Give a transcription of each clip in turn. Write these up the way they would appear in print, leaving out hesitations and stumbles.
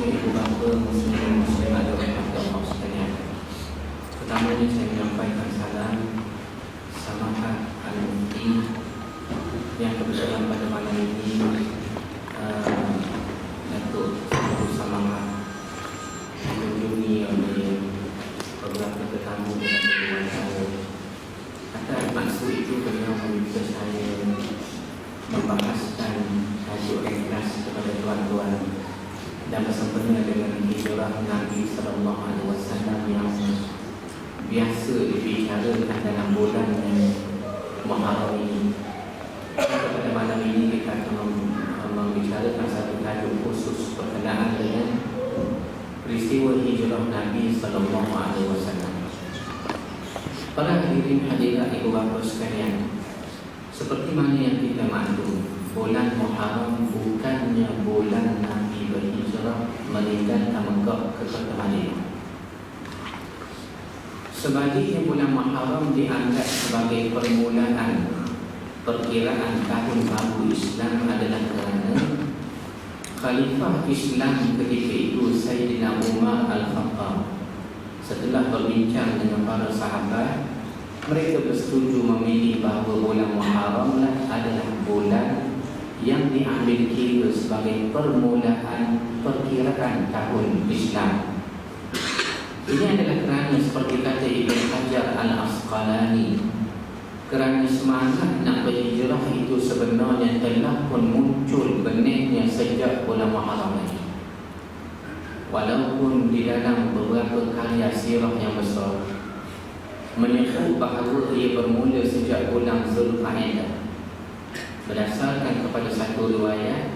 ibu bapa muslim muslimat dirahmati Allah sekalian. Pertamanya saya menyampaikan salam samahat al-mufti yang kebetulan pada malam ini Datuk Samahat dikunjungi oleh beberapa tetamu dan teman saya. Atas maksud itu beliau meminta saya membahaskan tajuk ringkas kepada tuan-tuan dan bersempena dengan hijrah Nabi Sallallahu Alaihi Wasallam yang biasa dibicarakan dalam bulan Muharram ini. Pada malam ini kita akan membicarakan satu tajuk khusus berkenaan dengan peristiwa hijrah Nabi Sallallahu Alaihi Wasallam. Para hadirin hadirat ibu bapa sekalian, seperti mana yang kita maklum, bulan Muharram bukannya bulan Nabi berhijrah meninggalkan Mekah ke kota Madinah. Sebaliknya bulan Muharram dianggap sebagai permulaan perkiraan tahun baru Islam adalah kerana Khalifah Islam ketika itu Sayyidina Umar Al-Khattab setelah berbincang dengan para sahabat, mereka bersetuju memilih bahawa bulan Muharram adalah bulan yang diambil kira sebagai permulaan perkiraan tahun Islam. Ini adalah kerana seperti kata Ibn Hajar Al-Asqalani, kerana semangat nak berhijrah itu sebenarnya telah pun muncul benihnya sejak bulan Muharram ini. Walaupun di dalam beberapa karya sirah yang besar menyebut bahawa ia bermula sejak bulan Zulqa'dah. Berdasarkan kepada satu riwayat,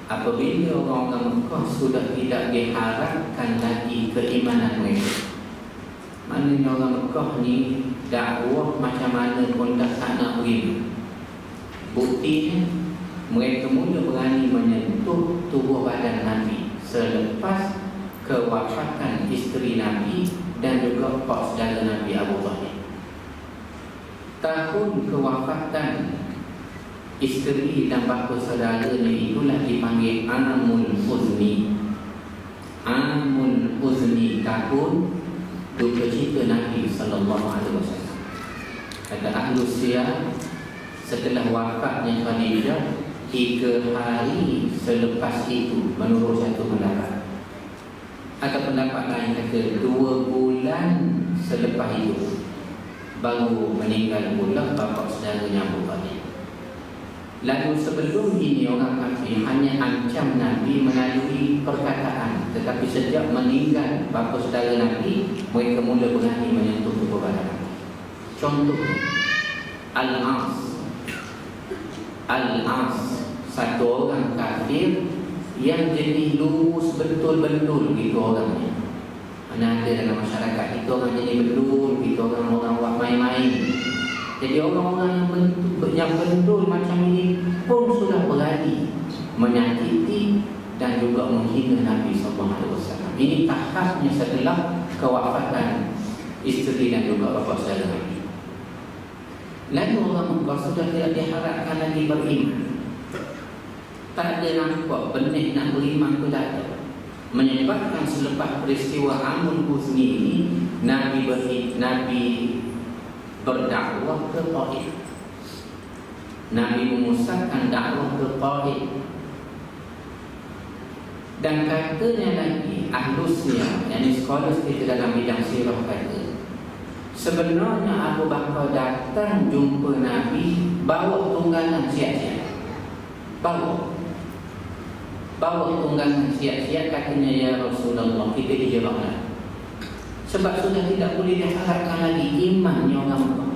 apabila orang-orang Mekah sudah tidak diharapkan lagi keimanan mereka, maknanya orang Mekah ni dakwah macam mana pun tak nak beriman. Buktinya mereka mula berani menyentuh tubuh badan Nabi selepas kewafatan isteri Nabi dan juga pak saudara Nabi Abu Talib. Tahun kewafatan isteri dan bapa saudaranya itulah dipanggil Amul Huzni. Amul Huzni, tahun duka cita Nabi Sallallahu Alaihi Wasallam. Kata Ahlu Siyar, setelah wafatnya Khadijah 3 hari selepas itu menurut satu pendapat. Atau pendapat lain kata 2 bulan selepas itu baru meninggal pula bapa saudaranya Abu Talib. Lalu sebelum ini orang kafir hanya ancam Nabi melalui perkataan, tetapi sejak meninggal bapa saudara Nabi, mereka mula berani menyentuh tubuh badan Nabi. Contoh, Al-As, satu orang kafir yang jadi lurus betul-betul gitu orangnya. Mana ada dalam masyarakat itu orang jadi betul, itu orang-orang buat main-main. Jadi orang-orang yang betul macam ini pun sudah berani menyakiti dan juga menghina Nabi SAW. Ini tahapnya setelah kewafatan isteri dan juga bapa saudara Nabi. Lalu orang Mekah sudah tidak diharapkan lagi beriman. Tak ada nampak benih nak beriman pun tak ada. Menyebabkan selepas peristiwa Amul Huzni ini, Nabi berdakwah ke Taif. Nabi memusatkan dakwah ke Taif. Dan katanya lagi Ahlu Siyar, yakni sekolah kita dalam bidang sirah kata, sebenarnya Abu Bakar datang jumpa Nabi bawa tunggangan siap-siap. Bawa tunggangan siap-siap, katanya, ya Rasulullah, kita hijrahlah. Sebab sudah tidak boleh diharapkan lagi imannya orang Mekah.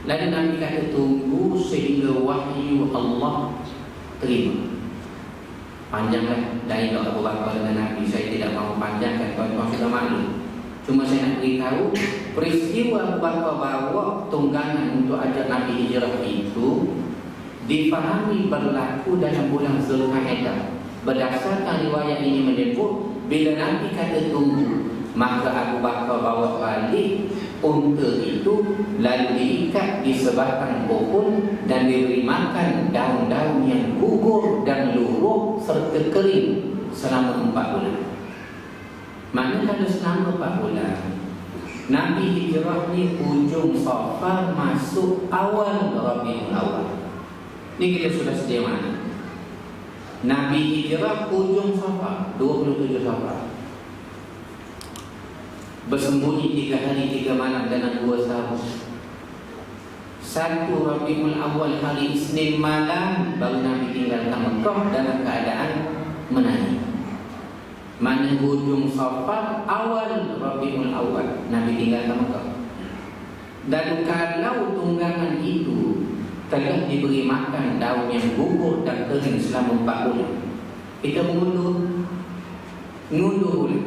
Lalu Nabi kata tunggu sehingga wahyu Allah terima. Panjanglah dari Abu Bakar dengan Nabi. Saya tidak mahu panjangkan, tuan-tuan sudah maklum. Cuma saya nak beritahu peristiwa Abu Bakar bawa tunggangan untuk ajak Nabi hijrah itu difahami berlaku dalam bulan Zulqa'dah. Berdasarkan riwayat ini menyebut bila Nabi kata tunggu, maka Abu Bakar bawa balik unta itu, lalu diikat di sebatang pohon dan diberi makan daun-daun yang gugur dan luruh serta kering selama 4 bulan. Manakala selama 4 bulan Nabi hijrah ni ujung Safar masuk awal Rabiul Awal. Ni kita sudah sedia mana? Nabi hijrah ujung Safar 27 Safar, bersembunyi 3 hari 3 malam dalam 2 tahun. 1 Rabiul Awal hari Isnin malam baru Nabi tinggalkan Mekah dalam keadaan menangis. Mana hujung Safar awal Rabiul Awal Nabi tinggalkan Mekah. Dan kalau tunggangan itu telah diberi makan daun yang gugur dan kering selama 4 bulan, kita mengundur bulan.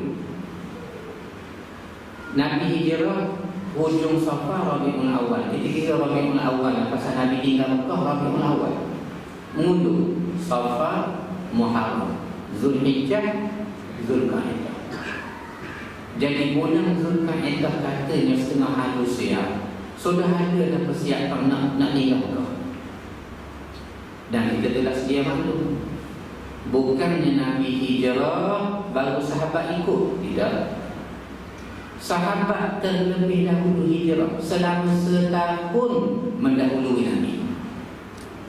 Nabi hijrah hujung Safar Rabiul Awal. Ketika Rabiul Awal pasal Nabi tinggal Mekah Rabiul Awal, mengundur Safar, Muharram, Zulhijjah, Zulqa'dah. Jadi bulan Zulqa'dah katanya setengah halus ya, sudah ada dah persiapan nak tinggal Mekah. Dan kita telah sedia maklum, bukannya Nabi hijrah baru sahabat ikut, tidak. Sahabat terlebih dahulu hijrah selama setahun mendahului Nabi.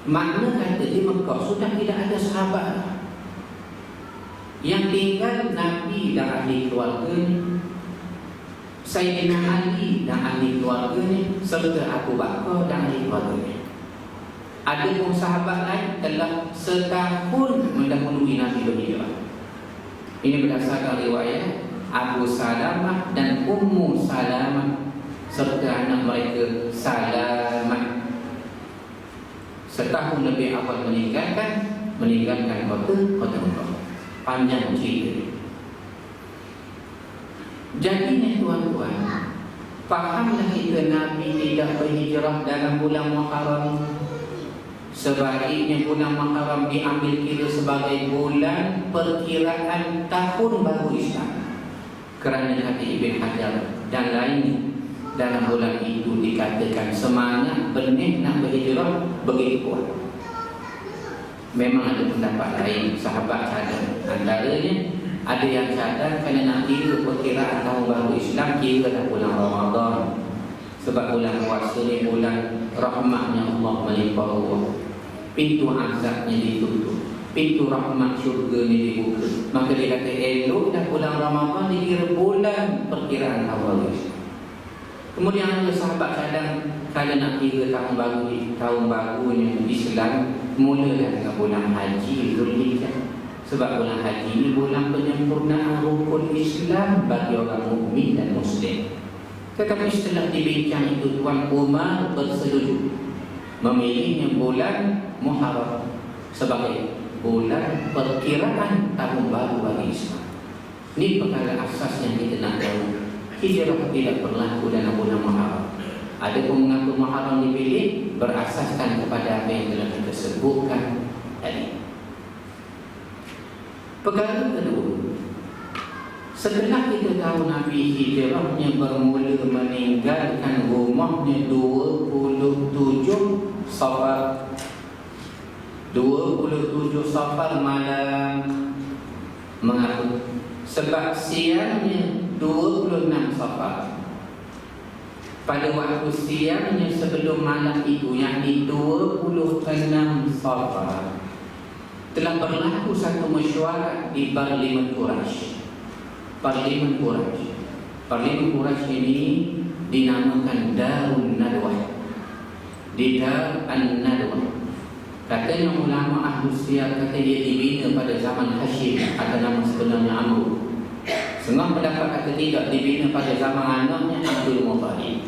Makna kata di Mekah sudah tidak ada sahabat. Yang tinggal Nabi dan ahli keluarganya, Sayyidina Ali dan ahli keluarganya, serta Abu Bakar dan ahli keluarganya. Ada pun sahabat lain telah setahun mendahului Nabi berhijrah. Ini berdasarkan riwayat Abu Salamah dan Ummu Salamah serta anak mereka Salamah. Setahun lebih awal meninggalkan kota Mekah. Panjang cerita. Jadi tuan-tuan, fahamlah kita Nabi tidak berhijrah dalam bulan Muharram. Sebaliknya bulan Muharram diambil kira sebagai bulan perkiraan tahun baru Islam. Kerana kata Ibn Hajar dan lainnya, dalam bulan itu dikatakan semangat benih nak berhijrah begitu kuat. Memang ada pendapat lain, sahabat cadang. Antaranya ada yang cadang kerana nak kira perkiraan tahun baru Islam, kira dah bulan Ramadan. Sebab bulan puasa ni bulan rahmatnya Allah melimpah ruah. Pintu azabnya ditutup, pintu rahmat syurga ni dibuka. Maka dia kata elok dah bulan Ramadan dikira bulan perkiraan tahun baru Islam. Kemudian ada sahabat cadang kalau nak kira tahun barunya Islam, mulalah dengan bulan haji Zulhijjah. Sebab bulan haji ini bulan penyempurnaan rukun Islam bagi orang mukmin dan Muslim. Tetapi setelah dibincang itu, Tuan Umar bersetuju memilihnya bulan Muharram sebagai bulan perkiraan tahun baru bagi Islam. Ini perkara asas yang kita nak tahu. Hijrah tidak berlaku dalam bulan Muharram. Ada pun mengaku Muharram dipilih berasaskan kepada apa yang telah kita sebutkan tadi. Perkara kedua, setelah kita tahu Nabi hijrahnya bermula meninggalkan rumahnya 27 Safar. 27 Safar malam. Mengapa? Sebab siangnya 26 Safar. Pada waktu siangnya sebelum malam itu, yakni 26 Safar, telah berlaku satu mesyuarat di Parlimen Quraisy. Parlimen Quraisy ini dinamakan Darun Nadwah. Di Dar An-Nadwah, katanya ulama ahli siyar kata dia dibina pada zaman Hashim atau nama sebenarnya Amr. Setengah pendapat kata tidak, dibina pada zaman anaknya Abdul Muttalib.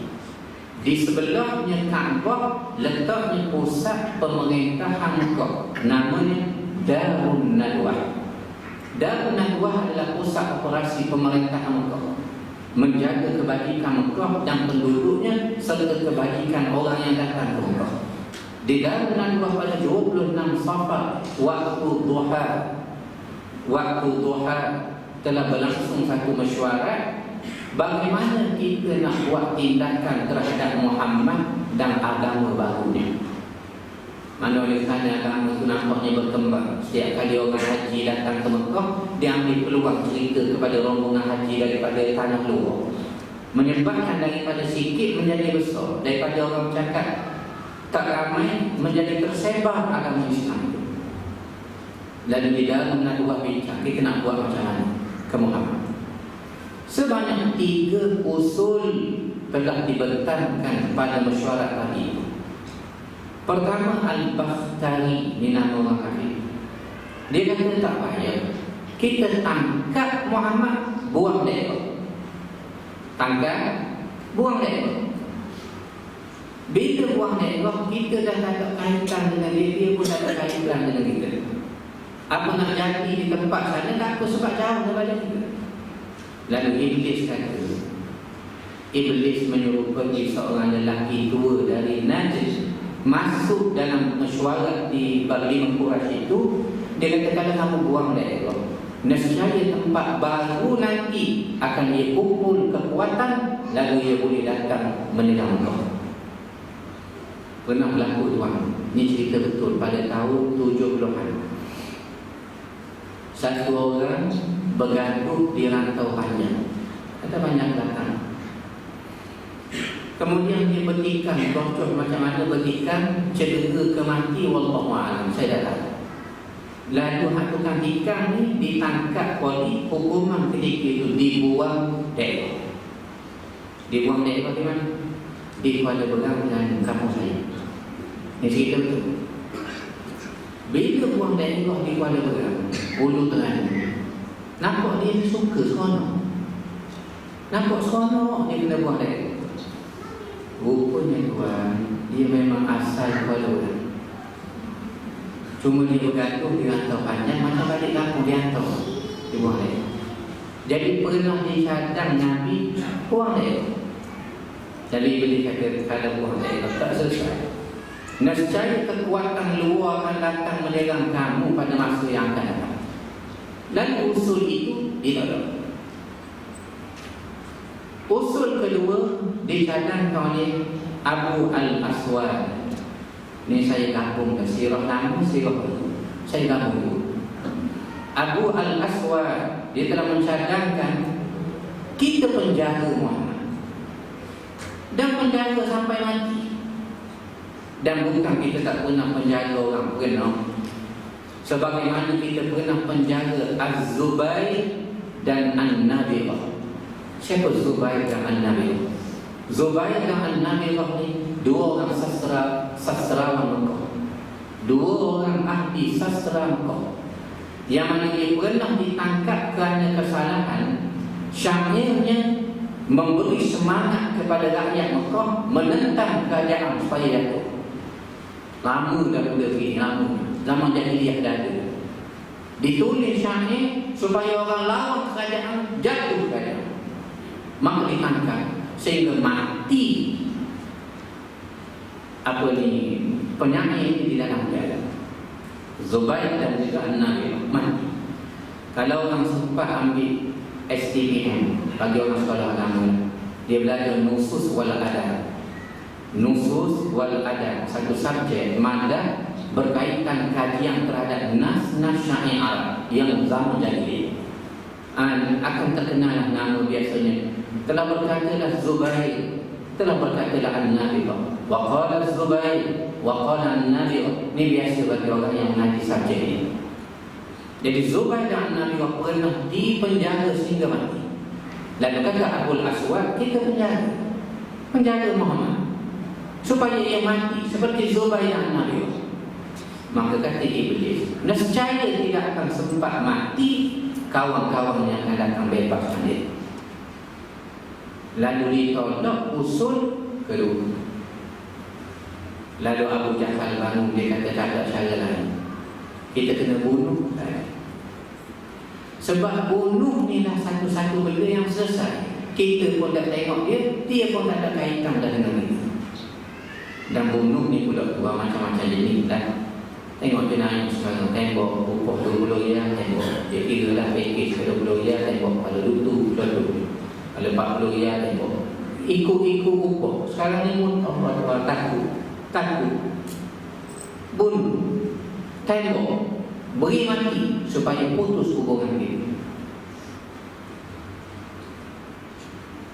Di sebelahnya Kaabah letaknya pusat pemerintahan Mekah, namanya Darun Nadwah. Darun Nadwah adalah pusat operasi pemerintahan Mekah, menjaga kebajikan Mekah dan penduduknya serta kebajikan orang yang datang ke Mekah. Di Darun Nadwah pada 26 Safar waktu duha telah berlangsung satu mesyuarat bagaimana kita nak buat tindakan terhadap Muhammad dan agama barunya. Mana oleh kerana agama itu nampaknya berkembang. Setiap kali orang haji datang ke Mekah, dia ambil peluang cerita kepada rombongan haji daripada tanah luar, menyebabkan daripada sikit menjadi besar, daripada orang cakap tak ramai menjadi tersebar agama Islam itu. Lalu di dalam nak buat bincang, kita nak buat macam mana ke Muhammad? Sebanyak 3 usul telah dibentangkan pada mesyuarat tadi. Pertama, Al-Bakhtari, ni nama orang kafir. Dia kata tak payah, kita tangkap Muhammad, buang dia. Tangkap, buang dia. Bila buang dia, kita dah tak ada kaitan dengan dia pun tak ada kaitan dengan kita. Apa nak jadi di tempat sana, tak apa, sebab jauh daripada kita. Lalu Iblis kata, Iblis menyerupai seorang lelaki tua dari Najd masuk dalam mesyuarat di Parlimen Quraisy itu. Dia kata, kalau kamu buang dia, nescaya tempat baru nanti akan ia kumpul kekuatan, lalu ia boleh datang menyerang kau. Pernah berlaku tuan, ini cerita betul, pada tahun 70-an. Satu orang bergaduh di rantau panjang, ada banyak datang. Kemudian dia bertikam, bocor macam mana bertikam, cedera ke mati, wallahualam, saya dah tahu. Lalu hak tukang tikam ni ditangkap polis, hukuman ketika itu dibuang daerah. Dibuang daerah di mana? Di Kuala Berang dan kampung saya. Ini cerita betul. Bila buang daerah di Kuala Berang, Ulu Terengganu, nampak dia suka seronok. Nampak seronok dia kena buang daerah. Rupanya tuan, dia memang asal Kuala Berang. Cuma dia bergantung di rantau panjang, macam balik kampung dia hantar, dia buang daerah. Jadi pernah dicadang Nabi buang daerah. Jadi bila kata kalau buang daerah tak selesai, nescaya kekuatan luar akan datang menyerang kamu pada masa yang akan datang. Dan usul itu ditolak. Usul kedua dicadangkan oleh Abu Al-Aswad. Ini saya gabung ke sirah nama, sirah itu saya gabung dulu. Abu Al-Aswad, dia telah mencadangkan kita penjaga Muhammad dan penjaga sampai mati. Dan bukan kita tak pernah penjaga orang, pernah. Sebagaimana kita pernah penjaga Az-Zubair dan An-Nabirah. Siapa Zubair dan An-Nabirah? Zubair dan An-Nabirah ni dua orang sastrawan Mekah, dua orang ahli sastra Mekah, yang mana dia pernah ditangkap kerana kesalahan syairnya memberi semangat kepada rakyat Mekah menentang kerajaan supaya jatuh. Lama dah mula begini, lama zaman jahiliyah dah ada. Ditulis syair supaya orang lawan kerajaan jatuh kerajaan, maka ditangkap sehingga mati. Apa ni penyanyi ini di dalam jalan. Zubair dan juga An-Nabi mati. Kalau orang sempat ambil STPM bagi orang sekolah agama, dia belajar nusus wal adab. Nusus wal adab, satu subjek mada berkaitan kajian terhadap nas-nas syair Arab yang zaman jahiliyah. Akan terkenal nama biasanya. Telah berkatalah Zubair, telah berkatalah An-Nabi, wa qala Zubair, wa qala An-Nabi. Ini biasa bagi orang yang mengaji subjek ini. Jadi Zubair dan An-Nabi pernah dipenjara sehingga mati. Lalu kata Abu Al-Aswad, kita penjaga Muhammad supaya ia mati seperti Zubair dan An-Nabi. Maka kata Iblis, nescaya tidak akan sempat mati, kawan-kawan yang akan datang bebaskan dia. Lalu ditolak usul kedua. Lalu Abu Jahal bangun, dia kata tak ada cara lain, kita kena bunuh. Sebab bunuh ni lah satu-satu benda yang selesai. Kita pun tak tengok dia pun tak ada kaitan dengan kita. Dan bunuh ni pula dua macam-macam jenis dah. Tengok jenayah sekarang, tembok upah 20 riyal, tembok dia kira lah package 20 riyal, tembok kalau lutu, kalau 40 riyal, tembok ikut upah. Sekarang ni pun Allah takut. bunuh, tembok, beri mati supaya putus hubungan kita.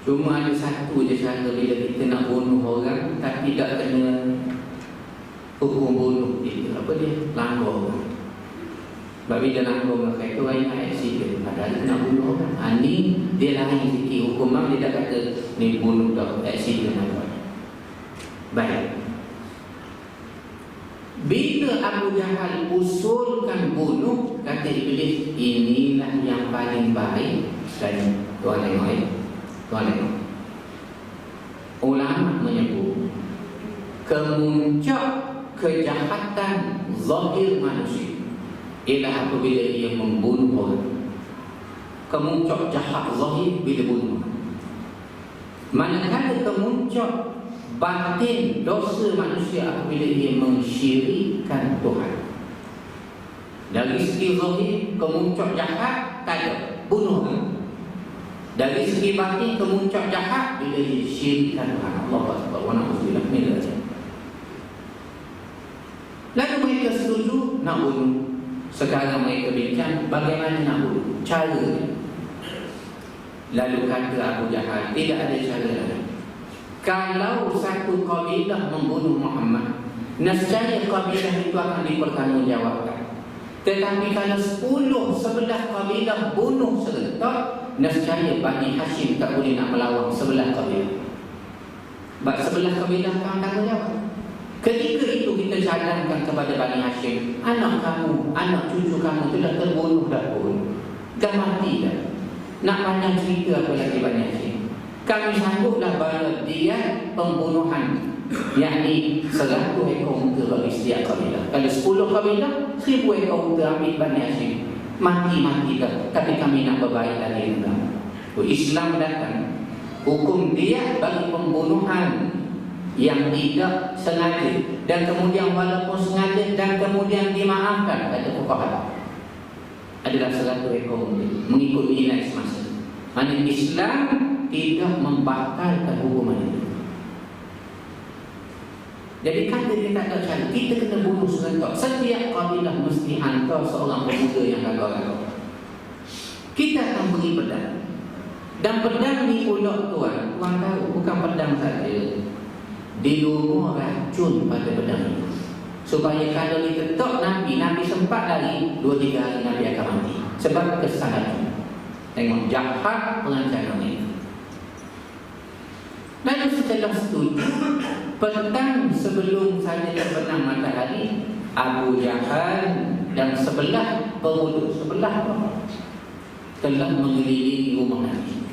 Cuma ada satu je cara bila kita nak bunuh orang tapi tak kena hukum bunuh dia. Apa dia? Langgar orang. Sebab bila langgar orang itu orang yang accident, padahal nak bunuh orang. Ni dia lain sikit hukuman, dia tak kata ni bunuh dah, accident apa. Baik. Bila Abu Jahal usulkan bunuh, kata Iblis, inilah yang paling baik. Dan tuan tengok tuan tengok, ulama menyebut kemuncak kejahatan zahir manusia ialah apabila ia membunuh orang. Kemuncak jahat zahir bila bunuh. Manakala kemuncak batin dosa manusia apabila ia mensyirikkan Tuhan. Dari segi zahir, kemuncak jahat tak ada, bunuh orang. Dari segi batin, kemuncak jahat bila ia syirikkan Tuhan. Allah Akbar wa na'udzubillah min dzalik. Lalu mereka setuju nak bunuh. Sekarang mereka bincang bagaimana nak bunuh, cara. Lalu kata Abu Jahal, tidak ada cara lain. Kalau satu kabilah membunuh Muhammad, nescaya kabilah itu akan dipertanggungjawabkan. Tetapi kalau 10-11 kabilah bunuh serentak, nescaya Bani Hashim tak boleh nak melawan 11 kabilah. Sebab 11 kabilah akan tanggungjawab. Ketika itu kita cadangkan kepada Bani Hashim, anak kamu, anak cucu kamu telah terbunuh dah pun, dah mati dah. Nak pandang cerita apa lagi Bani Hashim? Kami sangguplah bayar dia pembunuhan, yakni 100 ekor unta bagi setiap kabilah. Kalau 10 kabilah, 1000 ekor unta ambil Bani Hashim. Mati-mati dah, tapi kami nak berbaik lagi dengan Islam datang. Hukum dia bagi pembunuhan yang tidak sengaja, dan kemudian walaupun sengaja dan kemudian dimaafkan, kata fuqaha, adalah 100 ekor unta mengikut nilai semasa. Maksudnya Islam tidak membatalkan hukuman itu. Jadi kata dia tak ada cara, kita kena bunuh serentak. Setiap kabilah mesti hantar seorang pemuda yang gagal-gagal. Kita akan beri pedang. Dan pedang ni pula tuan tahu, bukan pedang saja. Dilumur racun pada pedang itu, supaya kalau diketok Nabi sempat lari 2-3 hari Nabi akan mati. Sebab kesalahan. Tengok jahat perancangan ini. Lalu setelah setuju, petang sebelum saja terbenam matahari, Abu Jahal dan sebelah pemuda telah mengelilingi rumah Nabi.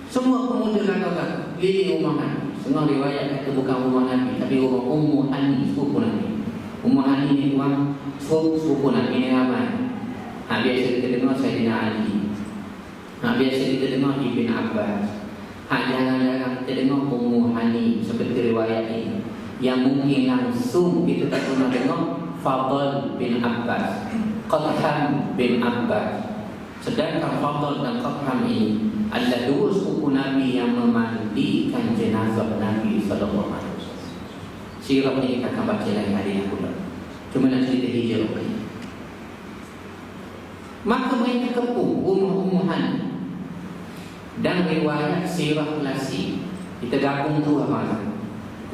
Semua pemuda kata keliling rumah Nabi. Semua riwayat kata bukan rumah Nabi, tapi rumah Ummu Hani, sepupu Nabi. Ummu Hani ni tuan sepupu Nabi ni ramai. Biasa kita dengar Sayyidina Ali. Biasa kita dengar Ibn Abbas. Jarang-jarang kita dengar Ummu Hani seperti riwayat ini. Yang mungkin langsung kita tak pernah dengar Fadl bin Abbas, Qatham bin Abbas. Sedangkan Fadl dan Qatham ini adalah dua sepupu Nabi yang memandikan jenazah Nabi sallallahu alaihi wasallam. Sirah ini kita akan baca lain hari yang pula. Cuma nak cerita hijrah ini. Maka mereka kepung rumah Ummu Hani. Dan riwayat sirah klasik, kita gabung tu apa?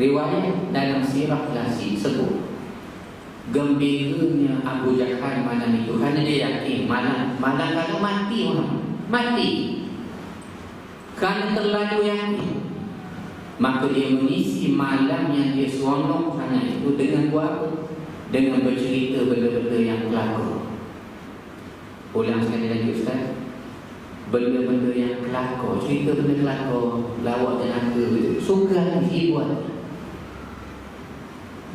Riwayat dalam sirah klasik sebut gembiranya Abu Jahal malam itu, kerana dia yakin malam kalau mati kerana terlalu yakin, maka dia mengisi malam yang dia seronok sangat itu dengan buat apa? Dengan bercerita benda-benda yang kelakar. Ulang sekali lagi Ustaz, benda-benda yang kelakar, cerita benda kelakar, lawak tenaga, suka hiburan.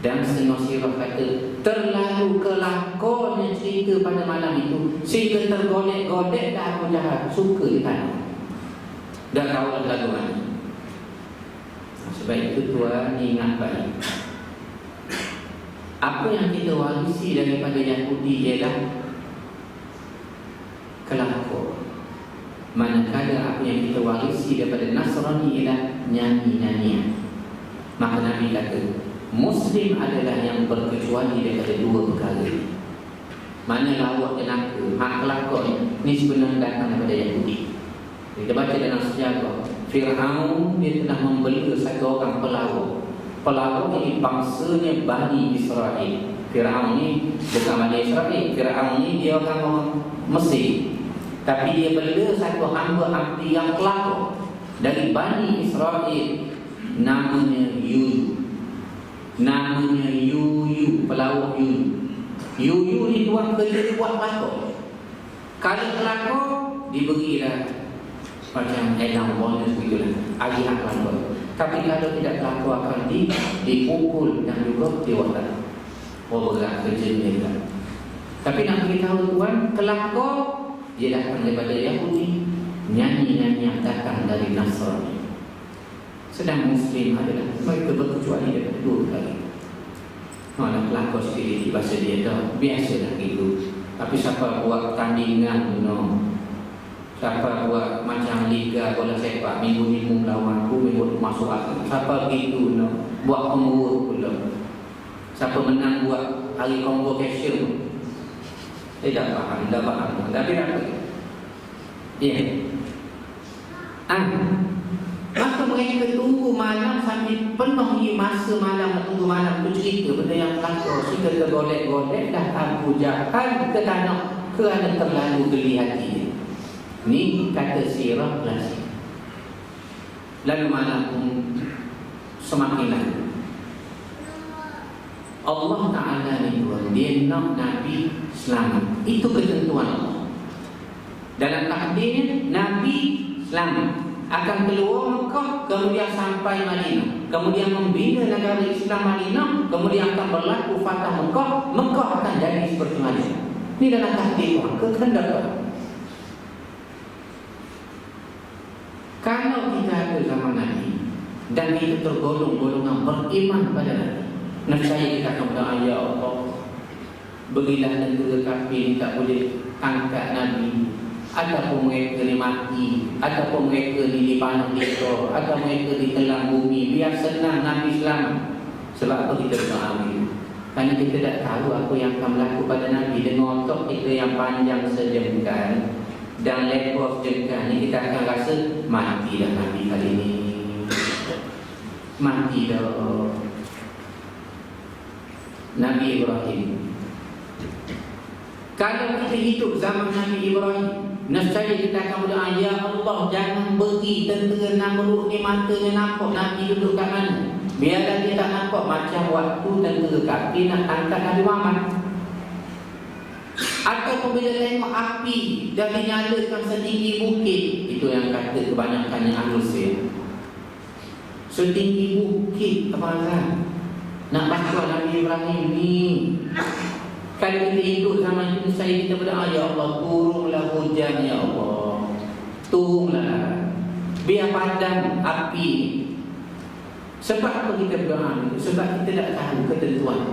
Dan setengah sirah kata terlalu kelakarnya cerita pada malam itu sehingga tergolek-golek dah Abu Jahal, suka di tanah. Dah tahu lagu mana. Sebab itu tuan ingat baik, apa yang kita warisi daripada Yahudi ialah kelakar. Manakala apa yang kita warisi daripada Nasrani ialah nyanyi-nyanyian. Maka Nabi kata Muslim adalah yang berkecuali daripada dua perkara. Mana lawak dan neraka, hak kelakon ni sebenarnya datang daripada Yahudi. Kita baca dalam sejarah, Fir'aun dia telah membela satu orang pelawak. Pelawak ini bangsanya Bani Israel. Fir'aun ni bukan Bani Israel. Fir'aun ni dia orang Mesir. Tapi dia bela satu hamba abdi yang kelakon dari Bani Israel, namanya Yuyu. Namanya Yuyu, pelawak Yuyu. Yuyu ni tuan kerja dia buat kelakon. Kalau kelakon diberilah macam elang bonus begitulah, agihan kelakon. Tapi kalau tidak kelakon akan dipukul dan juga diwakil. Oh, berat kerja dia. Tapi nak beritahu tuan, kelakon dia datang daripada Yahudi, nyanyi-nyanyi yang datang dari Nasrani. Sedang Muslim adalah mereka berkecuali daripada dua kali. Malah pelakon sikit di bahasa dia dah biasalah gitu. Tapi siapa buat pertandingan siapa buat macam liga bola sepak, minggu-minggu melawan aku, minggu masuk aku, siapa gitu buat pengurus pula. Siapa menang buat hari convocation, tidak faham. Tapi apa? Ya. Maka mereka tunggu malam sampai penuh masa malam, tunggu malam tu cerita benda yang berlaku. Kita tergolek-golek dah Abu Jahal ke tanah kerana terlalu geli hati. Ni kata sirah klasik. Lalu malam pun semakin lama. Allah Ta'ala ni dia nak Nabi selamat. Itu ketentuan Allah. Dalam takdirnya Nabi selamat, akan keluar Mekah, kemudian sampai Madinah, kemudian membina negara Islam Madinah, kemudian akan berlaku fatah Mekah. Mekah akan jadi seperti Madinah. Ini dalam takdir Tuhan, kehendak Tuhan. Kalau kita ada zaman Nabi dan kita tergolong-golongan beriman pada Nabi, nescaya kita akan berdoa, ya Allah, berilah negara kafir tak boleh angkat Nabi, ataupun mereka ni mati, ataupun mereka ni dipanah dikor, atau mereka ditelan bumi, biar senang Nabi selamat. Sebab apa kita berdoa begitu? Kerana kita tak tahu apa yang akan berlaku pada Nabi. Dengan otak kita yang panjang sejengkal dan lebar sejengkal ni, kita akan rasa mati dah Nabi kali ni, mati dah Nabi Ibrahim. Kalau kita hidup zaman Nabi Ibrahim, nescaya kita akan berdoa, ya Allah, jangan beri tentera Namrud ni matanya nampak Nabi duduk kat mana. Biarlah dia tak nampak macam waktu tentera kafir nak angkat Nabi Muhammad. Atau bila tengok api dah dinyalakan setinggi bukit, itu yang kata kebanyakan yang manusia, setinggi bukit apa nak baca Nabi Ibrahim ni. Kalau kita hidup zaman itu, saya kita berdoa, ya Allah, turunlah hujan, ya Allah, turunlah, biar padam api. Sebab apa kita berdoa? Sebab kita tak tahu ketentuan.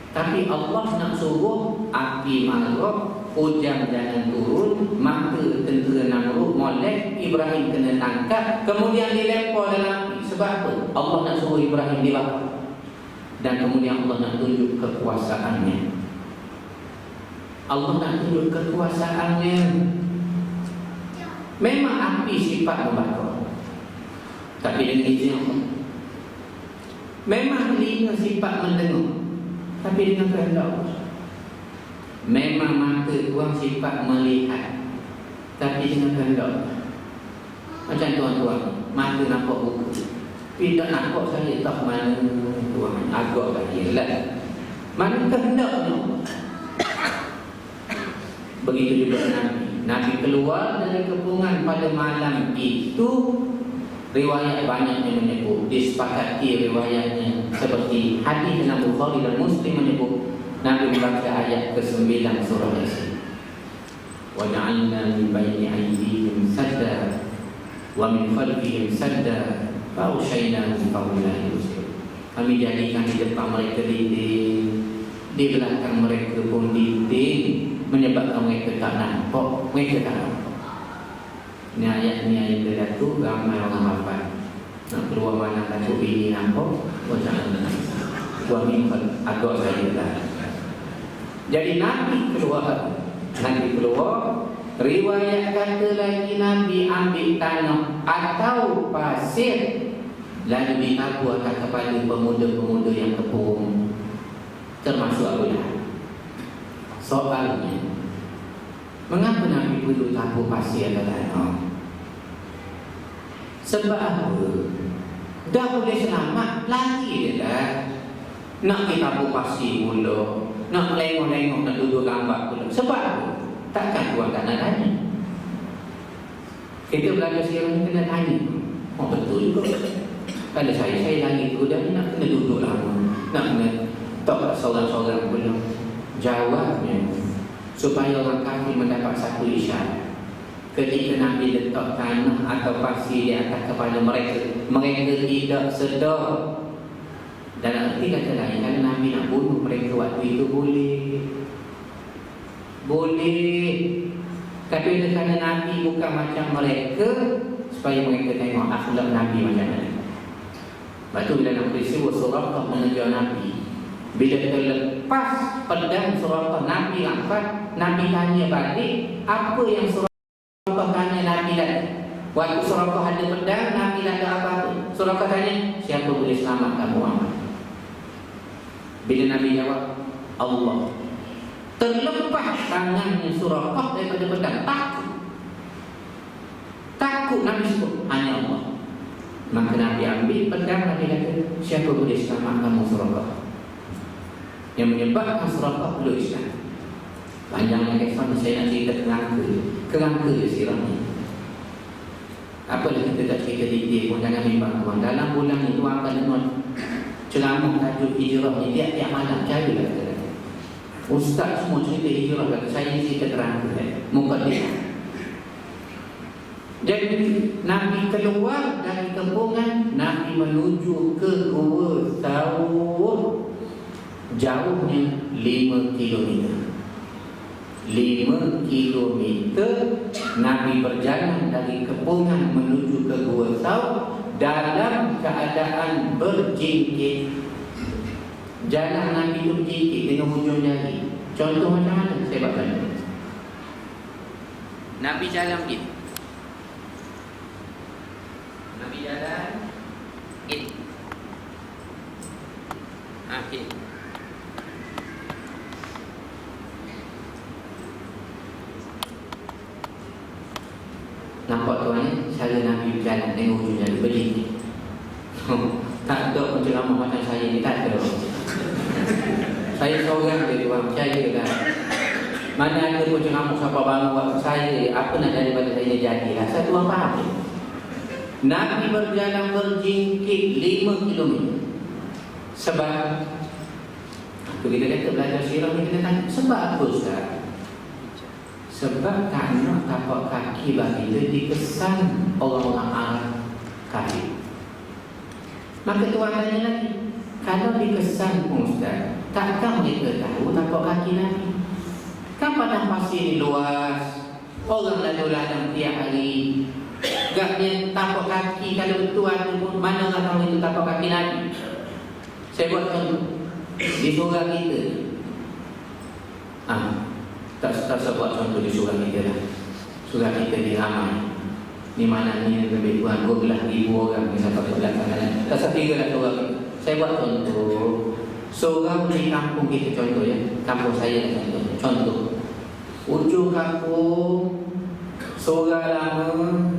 Tapi Allah nak suruh api marah, hujan jangan turun, maka tentera Namrud molek, Ibrahim kena tangkap, kemudian dilempar dalam api. Sebab apa? Allah nak suruh Ibrahim dibakar. Dan kemudian Allah nak tunjuk kekuasaannya. Allah nak tunjuk kekuasaannya. Memang api sifat membakar, tapi dengan izin Allah. Memang telinga sifat mendengar, tapi dengan kehendak Allah. Memang mata tuan sifat melihat, tapi dengan kehendak Allah. Macam tuan-tuan, mata nampak buku, tapi tak nampak saya tak mana tuan, agak lagi lah. Mana kehendaknya. Begitu juga Nabi keluar dari kepungan pada malam itu. Riwayat banyaknya menyebut, disepakati riwayatnya, seperti hadis dalam Bukhari dan Muslim menyebut, Nabi membaca ayat ke-9 surah Yasin. Wa ja'alna min baini aydihim sadda wa min khalfihim sadda fa ushaynahum fa hum la yubsirun. Kami jadikan di depan mereka dinding, di belakang mereka pun dinding, menyebabkan mereka tak nampak. Mereka tak nampak. Ini ayat-ayat berlaku, ramai orang hafal. Nak keluar mana takut bini nampak, macam suami agak saya lah. Jadi Nabi keluar, riwayat kata lagi Nabi ambil tanah atau pasir lalu ditabur atas kepala pemuda-pemuda yang kepung, termasuk Abu Lahab. Soalnya, mengapa Nabi perlu tabur pasir atas tanah? Sebab apa? Dah boleh selamat, lagi dia dah. Nak kita tabur pasir pula, nak lengok-lengok, nak duduk gambar pula. Sebab apa? Takkan tuan tak nak tanya. Kita belajar sekarang ni kena tanya. Oh betul juga. Kalau saya lagi tu dah nak kena duduk lama, nak kena tak seorang-seorang pula. Jawabnya supaya orang kafir mendapat satu isyarat. Ketika Nabi letak tanah atau pasir di atas kepala mereka, mereka tidak sedar. Dalam arti kata lain, kalau Nabi nak bunuh mereka waktu itu boleh. Tapi kerana Nabi bukan macam mereka, supaya mereka tengok akhlak Nabi macam mana. Lepas tu bila nak peristiwa Suraqah mengejar Nabi, bila terlepas pedang Suraqah, Nabi angkat, Nabi tanya balik apa yang Suraqah tanya Nabi tadi. Waktu Suraqah ada pedang, Nabi tak ada apa-apa. Suraqah tanya, siapa boleh selamatkan Muhammad? Bila Nabi jawab, Allah. Terlepas tangannya Suraqah daripada pedang, takut Nabi sebut hanya Allah. Maka Nabi ambil pedang, Nabi kata, siapa boleh selamatkan Suraqah? Yang menyebabkan Suraqah perlu Islam. Panjangnya kisah ni saya nak cerita kerangka je sirah ni. Apalah kita tak cerita detail pun, jangan bimbang tuan. Dalam bulan ni tuan akan dengar ceramah tajuk hijrah ni tiap-tiap malam, carilah kata. Ustaz semua cerita hijrah, kata saya ni cerita kerangka muka dia. Jadi Nabi keluar dari kempungan, Nabi menuju ke Gua Thawr, jauhnya 5 kilometer. 5 kilometer Nabi berjalan dari kempungan menuju ke Gua Thawr dalam keadaan berjingkit. Jalan Nabi itu berjingkit dengan hujung jari. Contoh macam mana? Saya buat tanya. Nabi jalan begini. Nabi jalan ini. Okey. Nampak tuan ni, cara Nabi berjalan dengan hujung jari berjingkit. Tak ada penceramah macam saya ni, tak ada. Saya seorang je tuan, percaya kan. Mana ada penceramah siapa bangun waktu saya, apa nak daripada saya jadilah. Saya tuan faham. Nabi berjalan berjingkit 5 km. Sebab apa kita kata belajar sirah ni, kita tanya sebab apa Ustaz? Sebab tak nak tapak kaki bagi kita dikesan orang-orang Arab kafir. Maka tuan tanya lagi, kalau dikesan pun Ustaz, takkan mereka tahu tapak kaki Nabi? Kan padang pasir ni luas, orang lalu lalang tiap hari. Gaknya tapak kaki, kalau betul ada pun, mana orang tahu itu tapak kaki Nabi? Saya buat contoh di surah kita. Tak buat contoh di surah kita lah. Surah kita di ramai. Ni mana ni lebih kurang 12,000 orang ni sampai ke belakang. Tak sekira lah surah kita. Saya buat contoh surah di kampung kita, contoh ya. Kampung saya lah contoh. Contoh ujung kampung, surah lama,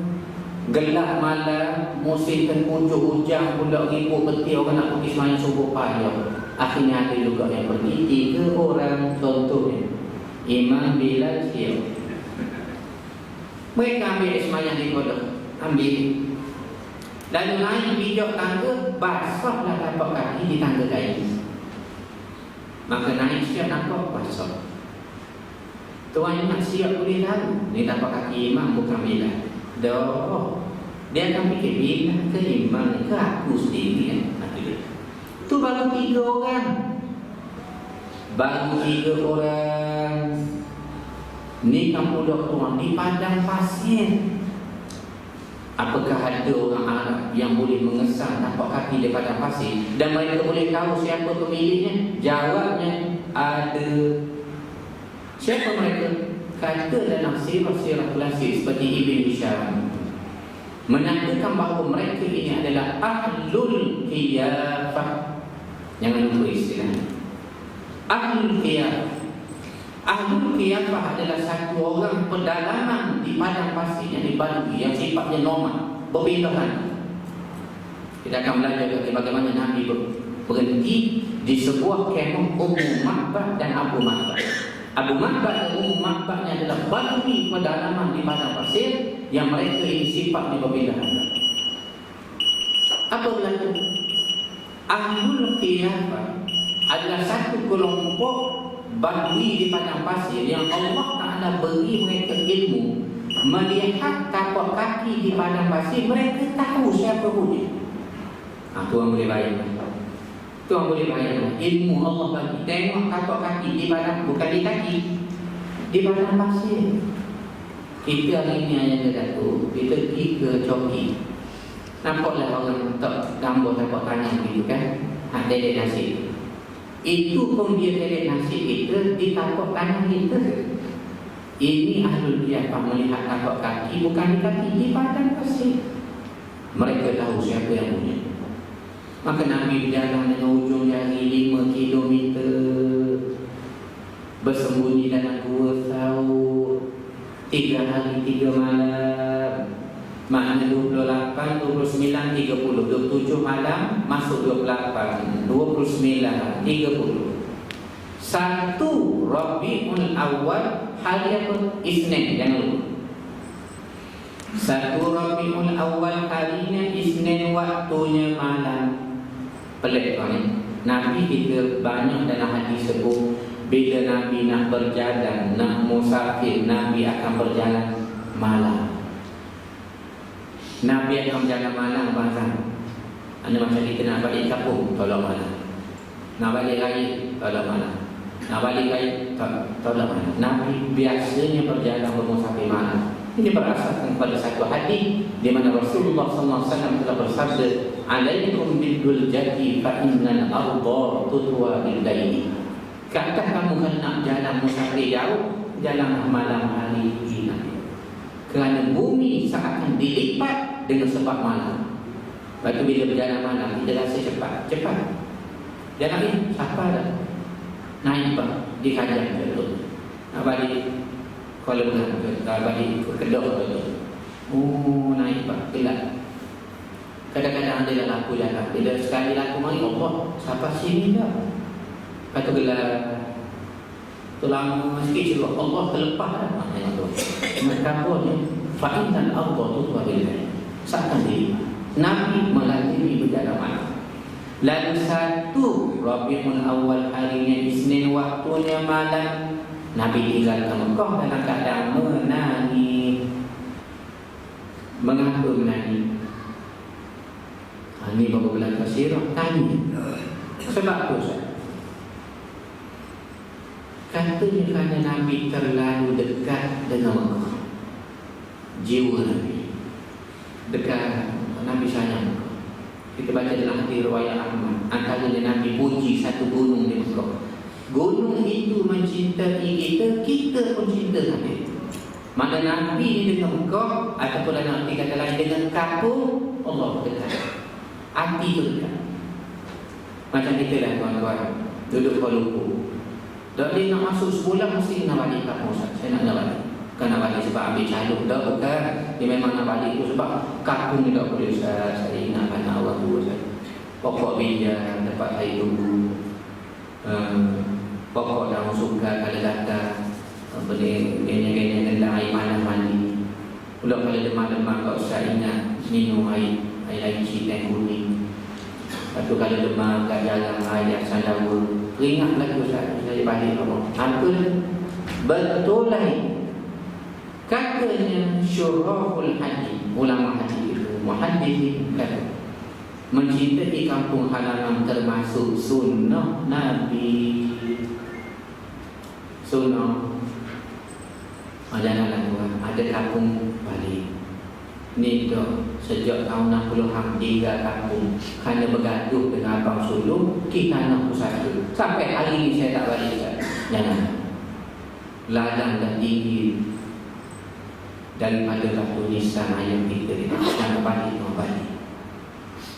gelap malam, musim penghujung hujan pula, ribu peti orang nak pergi semayang subuh payah. Akhirnya ada juga yang pergi 3 orang, contohnya Imam Bilal Syekh. Mereka ambil semayang di kodok, ambil lalu naik bijak tangga, basahlah tapak kaki di tangga kain. Maka naik siap nampak basah. Tuan nak siap boleh tahu ni tapak kaki imam bukan Bilal. Dah, dia akan fikir Bilal ke imam ke aku sendiri kan. Tu baru 3 orang. Baru 3 orang. Ni kampung doktor di padang pasir. Apakah ada orang Arab yang boleh mengesang tapak kaki di padang pasir dan mereka boleh tahu siapa pemiliknya? Jawabnya ada. Siapa mereka? Kata dalam sirah-sirah klasik seperti Ibn Hisham menandakan bahawa mereka ini adalah ahlul khilafah. Jangan lupa istilah ahlul khilafah. Ahlul khilafah adalah satu orang pedalaman di padang pasir yang dibagi, yang sifatnya normal, berpindahan. Kita akan belajar bagaimana Nabi berhenti di sebuah kemah Ummu Ma'bad dan Abu Ma'bad. Abu Ma'bad dan Ummu Ma'badnya adalah badui pedalaman di padang pasir yang mereka ini sifatnya berpindahan. Apa berlaku? Ahlul khilafah adalah satu kelompok badui di padang pasir yang Allah Ta'ala beri mereka ilmu. Melihat tapak kaki di padang pasir, mereka tahu siapa dia. Tuan boleh bayangkan. Tuan boleh bayangkan ilmu Allah bagi. Tengok tapak kaki di padang, bukan di kaki, di padang pasir. Kita hari ini ayat Datuk, kita pergi ke Coki. Nampaklah orang tak gambar tapak tangan gitu kan. Dedek nasi. Itu pun dia dedek nasi kita di tapak tangan kita. Ini ahlul khilafah melihat tapak kaki, bukan di kaki, di padang pasir. Mereka tahu siapa yang punya. Maka Nabi berjalan dengan ujung jari 5 kilometer, bersembunyi dalam gua Thawr 3 hari 3 malam. Maknanya 28, 29, 30, 27 malam masuk 28, 29, 30. Satu Rabiul Awal hari apa? Isnin, jangan lupa. Satu Rabiul Awal harinya Isnin, waktunya malam. Pelik tuan ni. Nabi kita banyak dalam hadis sebut bila Nabi nak berjalan, nak musafir, Nabi akan berjalan malam. Nabi akan berjalan malam bahasa. Anda macam kita nak balik kampung, tolong malam. Nak balik raya, tolong malam. Nak balik raya, tolong malam. Nabi biasanya berjalan bermusafir malam. Ini berasaskan pada satu hadis di mana Rasulullah SAW telah bersabda, "Alaikum bidul jati fa innal arda tutwa bil laili." Kata kamu kalau nak jalan musafir jauh, jalanlah malam hari ini. Kerana bumi seakan dilipat dengan sebab malam. Lepas tu bila berjalan malam, kita rasa cepat. Jalan ni, siapa dah? Naik pak, dikajar betul. Nak balik Kuala Lumpur, nak balik ke Kedah betul. Naik pak, gelap. Kadang-kadang ada dalam aku jalan. Bila sekali laku mari, Allah, siapa sini dah? Kata gelap. Tulang sikit juga Allah terlepas dah. Maknanya tu. Mengatakan fa'innal arda tutwa bil lail. Seakan diri Nabi melalui berjalan malam. Lalu satu Rabiul Awal harinya Isnin, waktunya malam. Nabi tinggal ke Mekah dalam keadaan menangis. Mengapa menangis? Ini baru belakang sirah tanya. Sebab apa Ustaz? Katanya kerana Nabi terlalu dekat dengan Mekah. Jiwa Nabi dekat, Nabi sayang Mekah. Kita baca dalam hadis riwayat Ahmad, antaranya Nabi puji satu gunung di Mekah. Gunung itu mencintai kita, kita pun cinta Nabi. Maka Nabi dengan Mekah, ataupun dalam arti kata lain dengan kampung, Allah dekat. Hati itu dekat. Macam kita lah tuan-tuan, duduk Kuala Lumpur. Tak dia nak masuk sebulan mesti nak balik kampung. Saya nak balik. Bukan nak balik sebab ambil calon. Tak, bukan. Dia memang nak balik tu sebab kampung ni tak boleh. Saya ingat anak orang tua saya. Pokok bija tempat saya tunggu. Pokok daun suka kalau datang. Boleh genya-genya gendang air panas mandi. Pula kalau demam-demam tak usah ingat minum air laci dan kuning. Lepas tu kalau demam kat jalan air asam daun. Ingat lagi Ustaz, saya balik Allah. Apa betul lain? Katanya syurahul haji, ulama haji itu muhaddithin kata mencintai kampung halaman termasuk sunnah Nabi. Sunnah janganlah tuan, ada kampung balik. Ni tu sejak tahun 60-an tinggal kampung kerana bergaduh dengan abang sulung kita nak satu. Sampai hari ni saya tak balik Ustaz. Jangan. Ladang dah tinggi daripada batu nisan ayam kita ni. Jangan balik.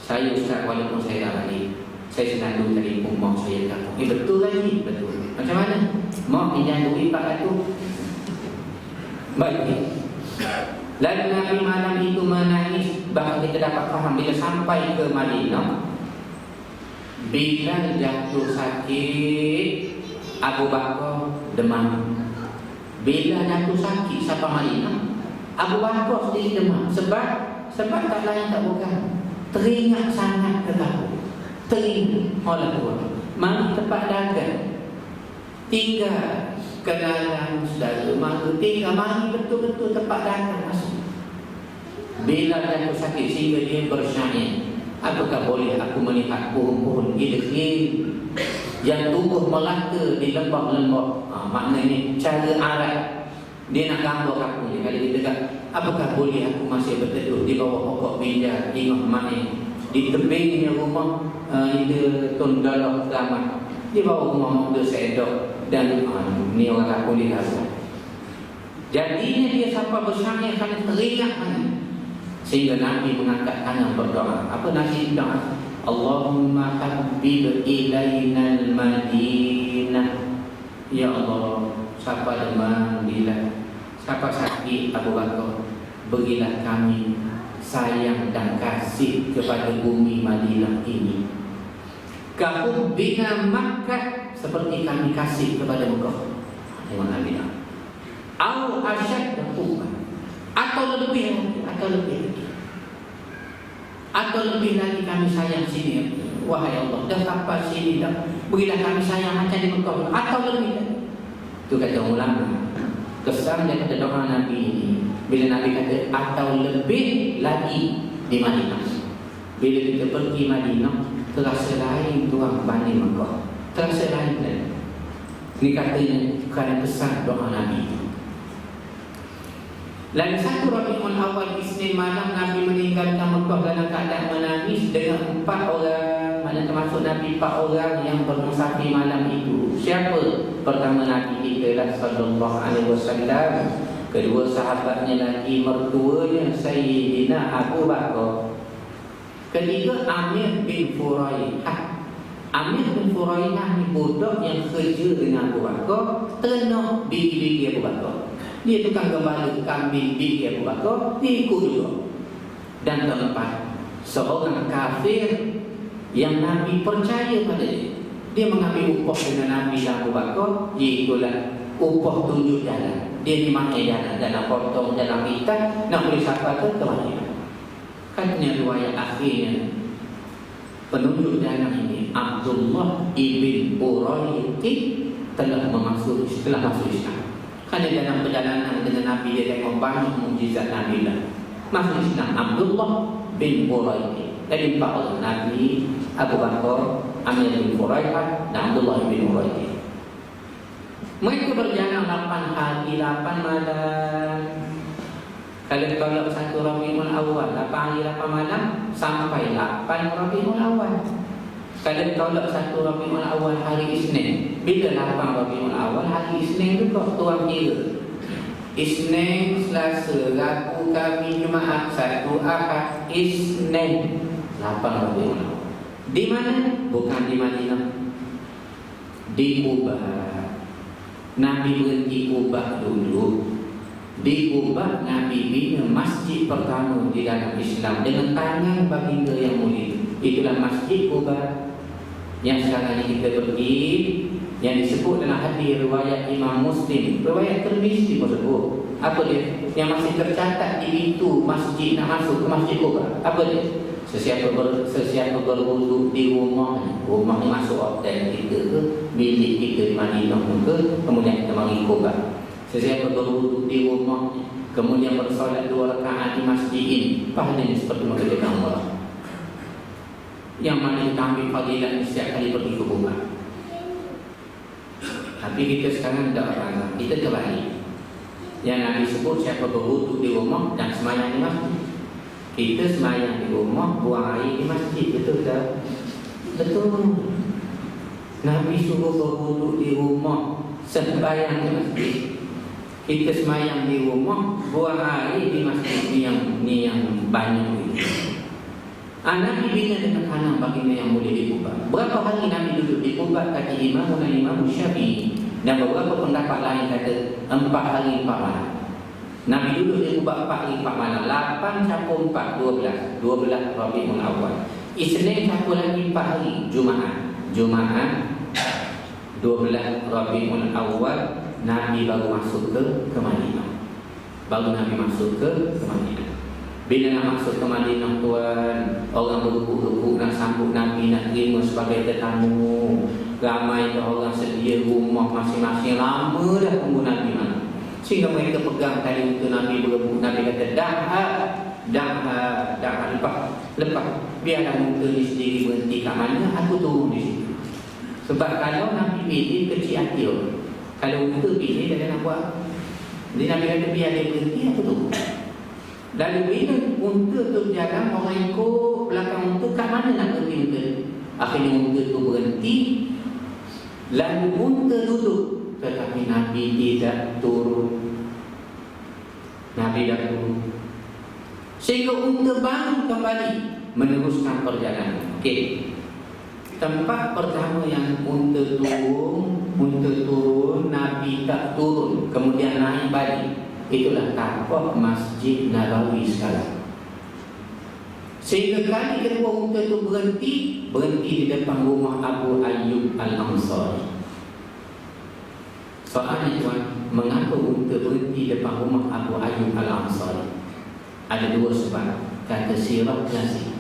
Saya Ustaz walaupun saya dah balik, saya selalu telefon mak saya kampung. Betul lagi, betul. Macam mana? Mak pinjam duit 400. Baik. Lalu Nabi malam itu menangis. Bahkan kita dapat faham bila sampai ke Madinah, bila jatuh sakit Abu Bakar demam. Bila jatuh sakit siapa Madinah, Abu Bakar sendiri demam. Sebab tak lain tak bukan, teringat sangat ketahu. Teringat oleh Tuhan. Mari tempat dagang, tinggal kenalan saudara mara, tinggal mari betul-betul tempat dagang masuk. Bila jatuh sakit sehingga dia bersyair, apakah boleh aku melihat pohon-pohon gila-gila yang tumbuh melata di lembah-lembah. Maknanya cara Arab dia nak gambar kampung dia. Kalau kita kata, apakah boleh aku masih berteduh di bawah pokok binja tengok manis di tebingnya rumah itu Tundalah Selamat, di bawah rumah Muda Sedok. Dan ni orang kampung dia rasa. Jadinya dia sampai bersyair kerana teringat mana. Sehingga Nabi mengangkat tangan berdoa. Apa Nabi doa? Allahumma habbib ilaina al-Madinah. Ya Allah, siapa demam bila, siapa sakit Abu Bakar, berilah kami sayang dan kasih kepada bumi Madinah ini. Kahubbina Makkah, seperti kami kasih kepada Mekah. Tengok Nabi dah. Au asyad hubban, atau lebih lagi kami sayang sini. Wahai Allah, dah sampai sini dah, berilah kami sayang macam di Mekah, atau lebih lagi. Itu kata ulama. Kesan daripada doa Nabi ini, bila Nabi kata atau lebih lagi di Madinah. Bila kita pergi Madinah, terasa lain tuan banding Mekah. Terasa lain. Ini katanya kerana kesan doa Nabi. Lain satu Rabiul Awal Isnin malam Nabi meninggalkan Mekah dalam keadaan menangis dengan 4 orang. Mana termasuk Nabi 4 orang yang bermusafir malam itu. Siapa? Pertama Nabi kita sallallahu alaihi wasallam. Kedua sahabatnya lagi, mertuanya Sayyidina Abu Bakar. Ketiga Amir bin Furaihah. Amir bin Furaihah ni budak yang kerja dengan Abu Bakar, ternak bini Abu Bakar. Dia tukang gembala kambing bini Abu Bakar, dia ikut juga. Dan keempat, seorang kafir yang Nabi percaya pada dia. Dia mengambil upah dengan Nabi dan Abu Bakar, iaitulah upah tunjuk jalan. Dia dimakai jalan dalam potong, dalam kita, nak boleh siapa ke mana. Katanya riwayat akhirnya, penunjuk jalan ini Abdullah ibn Uraiti telah masuk Islam. Kerana dalam perjalanan dengan Nabi dia tengok banyak mukjizat Nabi lah. Masuk Islam Abdullah bin Uraiti. Dari 4 orang, Nabi, Abu Bakar, Amir bin Furaihah dan Abdullah bin Uraiti. Mereka berjalan 8 hari 8 malam. Kalau satu Rabiul Awal 8 hari 8 malam sampai 8 Rabiul Awal. Kalau satu Rabiul Awal hari Isnin, bila 8 Rabiul Awal hari Isnin tu kau tuan kira Isnin, Selasa, Rabu, Khamis, Jumaat, Sabtu, Ahad, Isnin 8 Rabiul Awal. Di mana? Bukan di Madinah, di Kubah. Nabi berhenti Kubah dulu. Di Kubah Nabi bina masjid pertama di dalam Islam dengan tangan baginda yang mulia. Itulah Masjid Kubah yang sekarang ini kita pergi, yang disebut dalam hadis riwayat Imam Muslim, riwayat Tirmizi tersebut. Apa dia? Yang masih tercatat di pintu masjid nak masuk ke Masjid Kubah. Apa dia? Sesiapa berwuduk di rumah masuk hotel kita ke, bilik kita di Madinah ke, kemudian kita mari Kubah. Sesiapa berwuduk di rumah, kemudian bersolat 2 rakaat di masjid ini, pahalanya seperti mengerjakan umrah. Yang mana kita ambil fadilah setiap kali pergi ke rumah. Tapi kita sekarang tak orang, kita terbalik. Yang Nabi sebut siapa berwuduk di rumah dan sembahyang di masjid, Kita semayang di rumah, buang air di masjid, betul tak? Betul. Nabi suruh berwuduk di rumah, sembahyang di masjid. Kita semayang di rumah, buang air di masjid ni yang banyak itu. Nabi bina dengan tanah baginda yang boleh diubah. Berapa hari Nabi duduk di Quba, kata Imam Syafi'i, dan beberapa pendapat lain kata 4 hari 4 malam. Nabi duduk di Quba 4 hari 4 malam. 8 campur 4, 12 Rabiul Awal. Isnin campur lagi 4 hari, Jumaat 12 Rabiul Awal. Nabi baru masuk ke Madinah. Bila nak masuk ke Madinah, tuan, orang bergebuk-gebuk nak sambut Nabi, nak terima sebagai tetamu. Ramai orang sedia rumah masing-masing. Lama dah tunggu Nabi mana. Sehingga mereka pegang tali untuk Nabi bergebuk. Nabi kata, dah lepas. Biarlah muka ni sendiri berhenti kat mana, aku turun di situ. Sebab kalau Nabi pilih kecil hati orang. Kalau muka pilih, dia nak buat. Jadi Nabi kata, biar dia berhenti, aku turun. Lalu bila unta tu berjalan, orang ikut belakang unta, kat mana nak berhenti unta? Akhirnya unta tu berhenti. Lalu unta duduk, tetapi Nabi tidak turun. Nabi dah turun. Sehingga unta baru kembali meneruskan perjalanan. Okey. Tempat pertama yang unta turun, Nabi tak turun, kemudian naik balik. Itulah tapak Masjid Nabawi sekarang. Sehingga kali kedua unta itu berhenti di depan rumah Abu Ayyub Al-Ansari. Soalnya tuan, mengapa unta berhenti di depan rumah Abu Ayyub Al-Ansari? Ada 2 sebab, kata sirah nasi.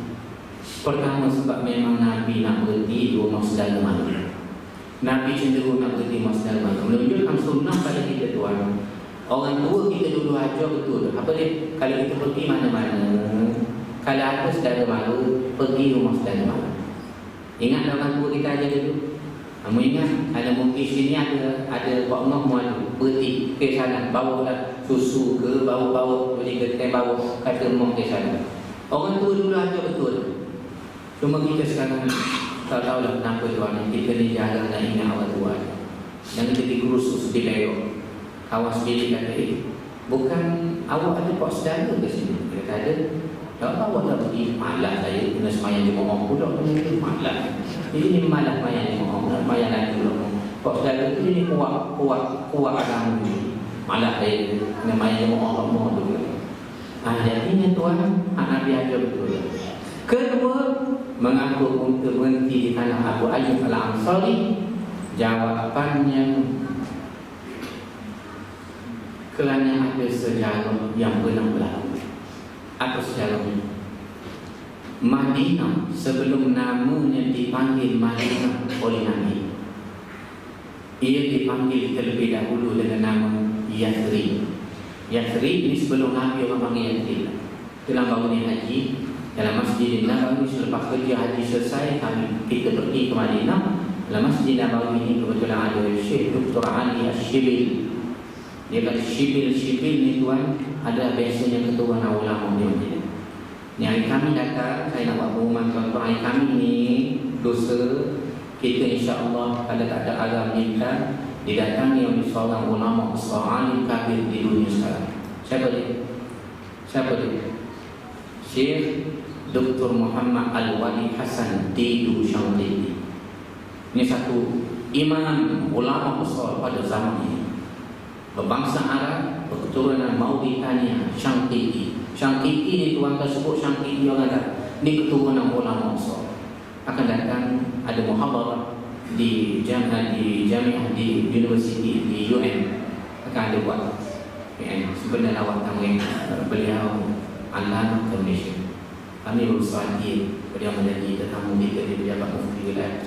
Pertama, sebab memang Nabi nak berhenti di rumah saudara mara. Nabi cenderung nak berhenti di rumah saudara mara. Menunjukkan sunnah pada kita tuan. Orang tua kita dulu ajar betul. Apa dia? Kalau kita pergi mana-mana, kalau ada saudara mara, pergi rumah saudara mara. Ingat orang tua kita ajar dulu. Kamu ingat? Ada mungkin sini ada buat ngah berhenti ke sana, bawa susu ke, bawa boleh ke bawa kata mak ke sana. Orang tua dulu ajar betul. Cuma kita sekarang tak tahu dah kenapa tuan. Kita ni jarang nak ingat orang tua. Dan kita dikurus di lerok. Kawan sendiri kata, bukan awak ada pak saudara ke sini? Dia kata ada. Tak awak tak pergi, malah saya kena semayang di rumah pula. Malah. Ini malah semayang di rumah, semayang lagi pula. Pak saudara tu ini kuat agama ni. Malah saya kena semayang di rumah tu. Jadinya tuan, Nabi ajar betul. Kedua, mengaku untuk berhenti di tanah Abu Ayyub Al-Ansari. Jawapannya, kerana ada sejarah yang pernah berlaku. Apa sejarahnya? Madinah sebelum namanya dipanggil Madinah oleh Nabi, ia dipanggil terlebih dahulu dengan nama Yathrib. Yathrib ini sebelum Nabi orang panggil Yathrib. Dalam bangunan haji, dalam Masjid Nabawi, selepas kerja haji selesai, kita pergi ke Madinah. Dalam Masjid Nabawi ini kebetulan ada Syekh Dr. Ali Asy-Syibil. Dia kata Syibil ni tuan, ada biasanya ketua ulama di Madinah. Yang kami datang, saya nak buat pengumuman tuan-tuan, kami ni dosa kita insya-Allah kalau tak ada azam minta didatangi oleh seorang ulama besar alim kabir di dunia sekarang. Siapa dia? Syekh Dr. Muhammad Al-Wali Hasan Didu Syangkiti. Ini satu imam ulama besar pada zaman ini. Berbangsa Arab, berketurunan Mauritania, Syangkiti. Syangkiti ni tuan tersebut, Syangkiti orang dah. Ini keturunan ulama besar. Akan datang ada muhadarah di jamiah di universiti di UN. Akan ada buat UN. Sebenarnya lawatan beliau Allamah Malaysia. Kami berusaha beliau menjadi tetamu kita di pejabat mufti wilayah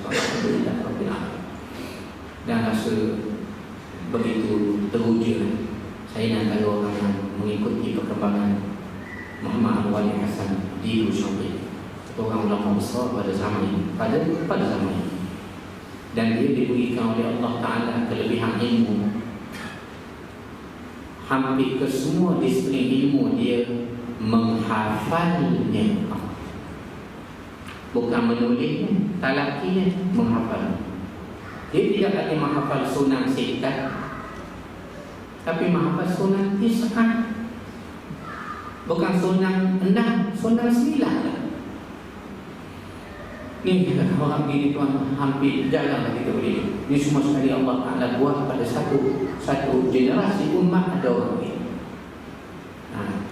dan rasa begitu teruja saya nak kalau orang yang mengikuti perkembangan Muhammad Al-Wali Hasan di Syangkiti, orang ulama besar pada zaman ini, pada zaman ini. Dan dia diberikan oleh Allah Ta'ala kelebihan ilmu. Hampir ke semua disiplin ilmu dia menghafalnya, bukan menulisnya, talakinya, menghafal. Dia tidak lagi menghafal sunnah sittah, tapi menghafal sunnah tis'ah. Bukan sunnah 6, sunnah 9. Ni orang gini tuan hampir jarang kita boleh. Ini semua sekali Allah Ta'ala buat pada satu generasi umat ada orang ini.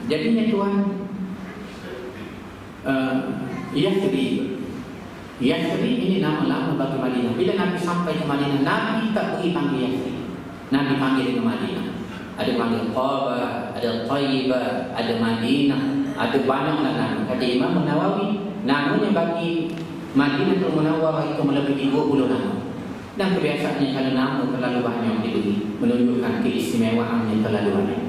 Jadinya tuan, Yathrib ini nama lama bagi Madinah. Bila Nabi sampai ke Madinah, Nabi tak beri panggil Yathrib. Nabi panggil ke Madinah. Ada panggil Qaba, ada Taibah, ada Madinah, ada banyaklah nama. Kata Imam Nawawi, namanya bagi Madinatul Munawwarah itu melebihi 20 nama. Dan kebiasaannya kalau nama terlalu banyak diberi, menunjukkan keistimewaannya terlalu banyak.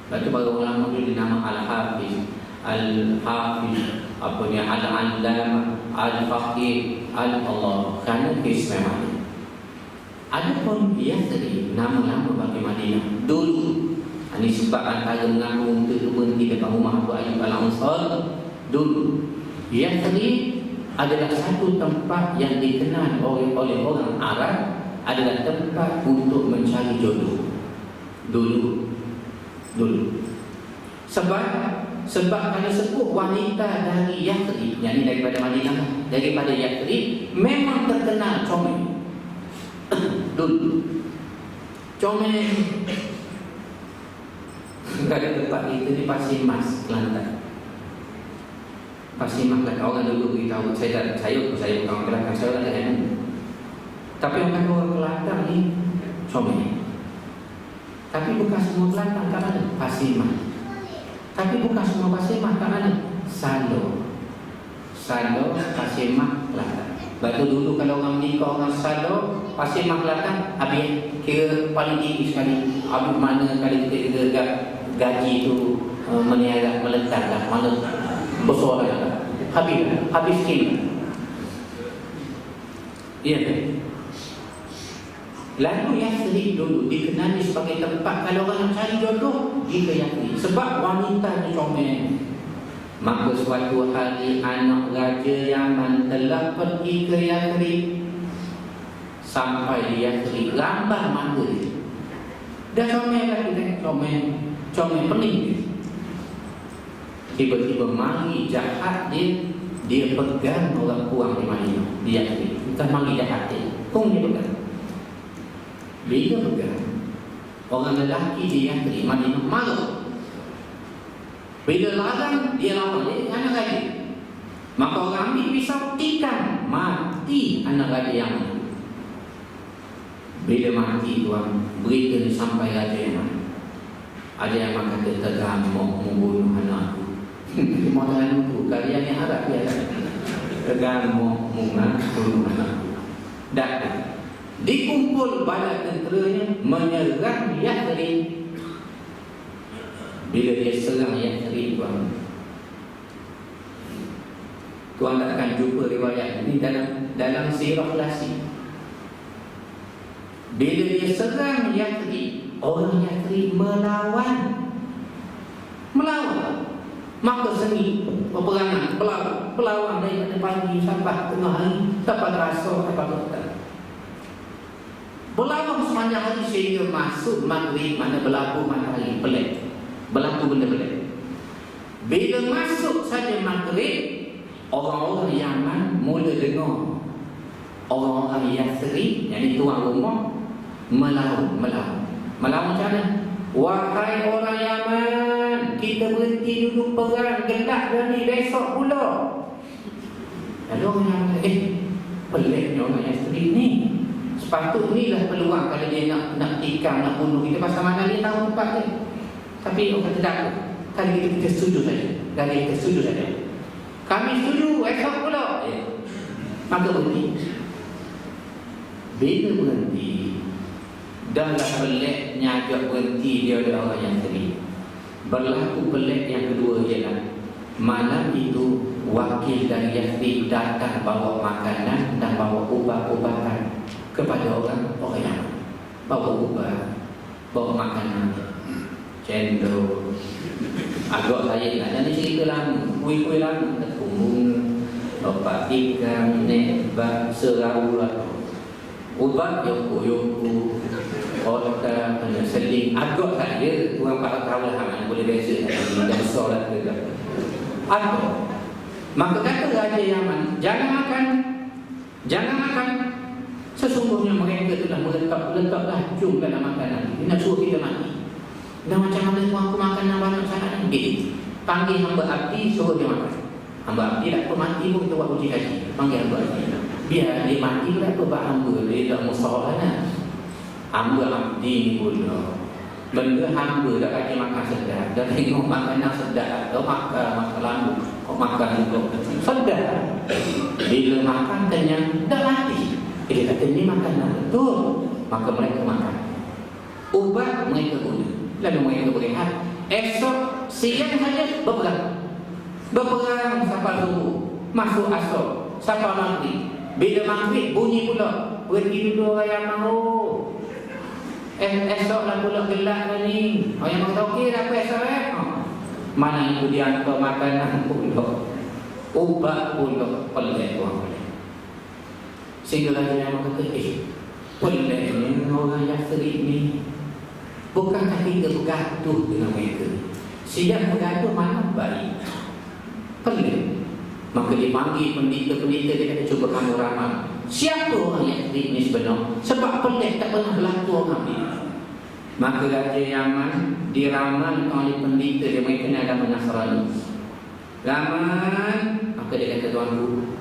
Lepas tu baru orang memberi nama Al-Hafiz, Al-Hafiz, Al-Allamah, Al-Faqih, Al-Allah, kerana keistimewaannya. Adapun Yathrib, nama-nama bagi Madinah dulu. Ini sebab antara mengaku untuk berhenti depan rumah Abu Ayyub Al-Ansari dulu. Yathrib adalah satu tempat yang dikenal oleh orang Arab, adalah tempat untuk mencari jodoh dulu. Sebab kalau sebut wanita dari Yathrib, yang ini daripada Madinah, daripada Yathrib, memang terkenal comel dulu. Comel. Ada tempat itu di Pasir Mas, Kelantan. Pasir Mas, orang dulu beritahu saya bukan orang Kelantan, saya orang Kelantan. Tapi orang Kelantan ni comel. Tapi bukan semua Kelantan kan ada Pasir Mas. Tapi bukan semua Pasir Mas kan ada Salo, Pasir Mas, Kelantan. Batu dulu kalau orang menikah orang Salo, Pasir Mas, Kelantan, habis kira paling tinggi sekali. Habis mana kali kita gaji tu meniaga melekat lah, mana besar lah. Habis kira. Ya. Lalu Yathrib dulu dikenali sebagai tempat kalau orang nak cari jodoh, pergi ke Yathrib. Sebab wanita ni comel. Maka suatu hari anak raja Yaman telah pergi ke Yathrib. Sampai di Yathrib, gambar mata dia. Dah comel lah kita, comel pening. Tiba-tiba mari jahat dia pegang orang kurang di Madinah, di Yathrib. Bukan mari jahat dia, dia pegang. Bila pegang orang lelaki di Yathrib Madinah marah. Bila larang dia lawan dia anak raja. Maka orang ambil pisau tikam, mati anak raja yang mana. Bila mati tuan, berita ni sampai raja yang mana. Ada yang kata tergamuk membunuh anak aku. Modalan itu kalian yang harap dia tergamuk membunuh anak aku. Dan dikumpul bala tenteranya menyerang Yathrib. Bila dia serang Yathrib tuan takkan jumpa riwayat ini dalam sirah Lasi. Bila dia serang Yathrib, orang Yathrib melawan. Maka seni peperangan, pelawan daripada pagi sampai tengah hari, sampai asar, sampai petang. Berlabuh sepanjang hari sehingga masuk maghrib, mana berlabuh matahari pelik. Berlaku benda pelik. Bila masuk saja maghrib, orang-orang Yaman mula dengar orang-orang Yathrib, yang itu tuan rumah, melawan macam mana? Wahai orang Yaman, kita berhenti dulu perang, gelap dah ni, besok pula. Lalu orang Yaman peliknya orang Yathrib ni. Sepatutnya peluang kalau dia nak tikam, nak bunuh kita, pasal mana dia tahu tempat dia. Tapi orang kata tak, kali kita setuju saja. Kami setuju, esok pula. Maka berhenti. Bila berhenti, dah peliknya agak berhenti dia ada orang yang sendiri. Berlaku pelik yang kedua ialah malam itu wakil dari Yathrib datang bawa makanan dan bawa ubat-ubatan kepada orang yang bawa ubat, bawa makanan. cendol. Agak saya ingat dan cerita lah, kuih-kuih lah, terkumbung, bapak ikan, nebak, serau lah, ubat yoku-yoku, otak, seling. Agak saya, kurang patah tahu lah, mana boleh biasa, dan solat juga. Agak, maka kata Raja Yaman, jangan makan. Sesungguhnya mereka telah meletak racun dalam makanan. Dia nak suruh kita mati. Dan macam mana aku makan yang banyak sangat ni? Panggil hamba abdi, suruh dia makan. Hamba abdi tak apa mati pun kita buat uji haji. Panggil hamba abdi. Biar dia mati pula apa buat hamba. Dia tak musawarah lah. Hamba abdi ni pula. Benda hamba dah kaki makan sedap. Dan tengok makanan sedap. Atau makan lambu. Kau makan juga. Sedap. Bila makan kenyang, dah mati. Dia kata ni makanan betul. Maka mereka makan. Ubat mereka guna. Lalu mereka berehat. Esok siang saja berperang sampai subuh. Masuk asar sampai maghrib. Bila maghrib bunyi pula. Berhenti dulu orang yang mahu. Esoklah pula gelap dah ni. Orang yang kata okey dah apa esok mana itu dia hantar makanan pula. Ubat pula. Pelik tuan. Sehingga Raja Yaman kata pelik ni orang yang serik ni. Bukankah kita bergaduh dengan mereka? Siap bergaduh mana baik? Pelik. Maka dia panggil pendeta-pendeta. Dia kata cuba kamu ramal. Siapa orang yang serik ni sebenar? Sebab pelik tak pernah berlaku orang ni. Maka Raja Yaman diramal oleh pendeta dia. Mereka ni agama Nasrani. Ramal. Maka dia kata tuanku,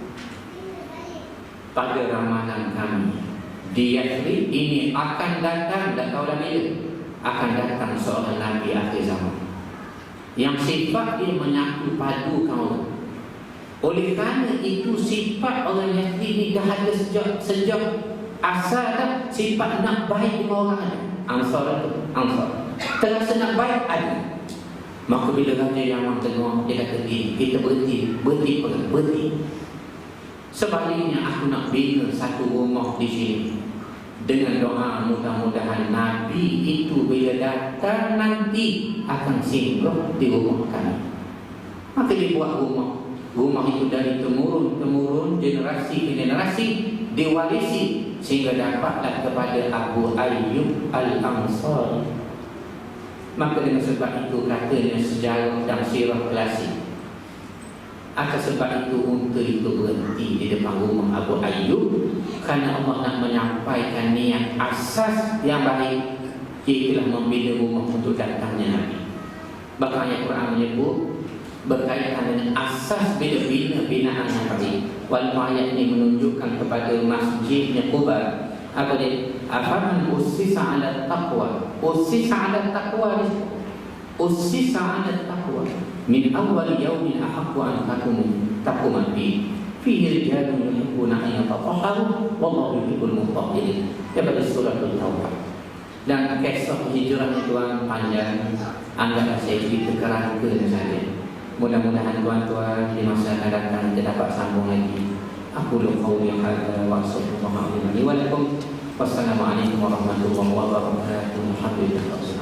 pada ramalan kami di Yathrib ini akan datang, tak tahu dah bila, akan datang seorang Nabi akhir zaman yang sifat dia menyatu padu kaum. Oleh kerana itu sifat orang Yathrib ini dah ada sejak asal dah. Sifat nak baik dengan orang ada. Ansar terasa nak baik ada. Maka bila Raja Yaman tengok, dia kata kita berhenti. Sebaliknya aku nak bina satu rumah di sini. Dengan doa mudah-mudahan Nabi itu bila datang nanti akan singgah di rumah kami. Maka dia buat rumah. Rumah itu dari temurun, generasi ke generasi diwarisi sehingga dapatlah kepada Abu Ayyub Al-Ansari. Maka dengan sebab itu katanya sejarah dan sirah klasik. Atas sebab itu unta itu berhenti di depan rumah Abu Ayyub kerana Allah nak menyampaikan niat asas yang baik, ialah membina rumah untuk datangnya Nabi. Bahkan ayat Quran menyebut berkaitan dengan asas binaan yang baik. Walaupun ayat ini menunjukkan kepada masjidnya Quba. Apa dia? Afaman ussisa ala taqwa. Ussisa ala taqwa min awal yawmin ahaqqu an taqumu fihi rijalun yuhibbuna an yatatahharu wallahu yuhibbul mutahhirin. Daripada surah Al-Taubah. Dan kisah hijrah tuan panjang, anggaplah saya cerita kerangka saja. Mudah-mudahan tuan-tuan di masa akan datang kita dapat sambung lagi. Aku qauli hadza wa astaghfirullaha li wa lakum. Wassalamualaikum warahmatullahi wabarakatuh. Alhamdulillah.